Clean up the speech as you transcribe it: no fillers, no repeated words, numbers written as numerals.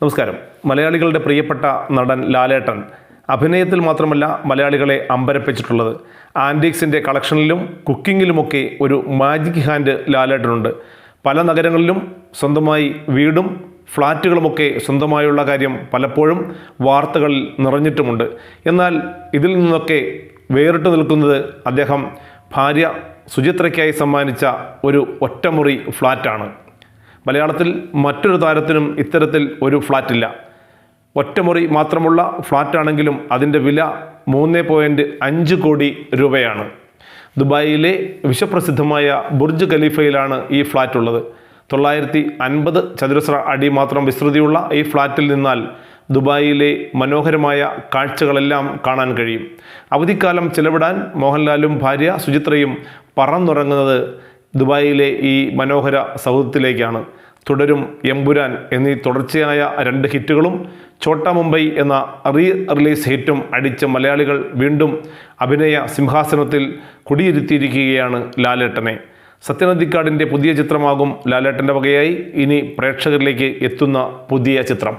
നമസ്കാരം. മലയാളികളുടെ പ്രിയപ്പെട്ട നടൻ ലാലേട്ടൻ അഭിനയത്തിൽ മാത്രമല്ല മലയാളികളെ അമ്പരപ്പിച്ചിട്ടുള്ളത്. ആൻറ്റീക്സിൻ്റെ കളക്ഷനിലും കുക്കിങ്ങിലുമൊക്കെ ഒരു മാജിക് ഹാൻഡ് ലാലേട്ടനുണ്ട്. പല നഗരങ്ങളിലും സ്വന്തമായി വീടും ഫ്ലാറ്റുകളുമൊക്കെ സ്വന്തമായുള്ള കാര്യം പലപ്പോഴും വാർത്തകളിൽ നിറഞ്ഞിട്ടുമുണ്ട്. എന്നാൽ ഇതിൽ നിന്നൊക്കെ വേറിട്ട് നിൽക്കുന്നത് അദ്ദേഹം ഭാര്യ സുചിത്രയ്ക്കായി സമ്മാനിച്ച ഒരു ഒറ്റമുറി ഫ്ലാറ്റാണ്. മലയാളത്തിൽ മറ്റൊരു താരത്തിനും ഇത്തരത്തിൽ ഒരു ഫ്ലാറ്റില്ല. ഒറ്റമുറി മാത്രമുള്ള ഫ്ലാറ്റാണെങ്കിലും അതിൻ്റെ വില 3.5 കോടി രൂപയാണ്. ദുബായിലെ വിശ്വപ്രസിദ്ധമായ ബുർജ് ഖലീഫയിലാണ് ഈ ഫ്ലാറ്റ് ഉള്ളത്. 950 ചതുരശ്ര അടി മാത്രം വിസ്തൃതിയുള്ള ഈ ഫ്ലാറ്റിൽ നിന്നാൽ ദുബായിലെ മനോഹരമായ കാഴ്ചകളെല്ലാം കാണാൻ കഴിയും. അവധിക്കാലം ചെലവിടാൻ മോഹൻലാലും ഭാര്യ സുചിത്രയും പറന്നുറങ്ങുന്നത് ദുബായിലെ ഈ മനോഹര സൗധത്തിലേക്കാണ്. തുടരും, എമ്പുരാൻ എന്നീ തുടർച്ചയായ 2 ഹിറ്റുകളും ഛോട്ടാ മുംബൈ എന്ന റിലീസ് ഹിറ്റും അടിച്ച മലയാളികൾ വീണ്ടും അഭിനയ സിംഹാസനത്തിൽ കുടിയിരുത്തിയിരിക്കുകയാണ് ലാലേട്ടനെ. സത്യനന്ദിക്കാടിൻ്റെ പുതിയ ചിത്രമാകും ലാലേട്ടൻ്റെ വകയായി ഇനി പ്രേക്ഷകരിലേക്ക് എത്തുന്ന പുതിയ ചിത്രം.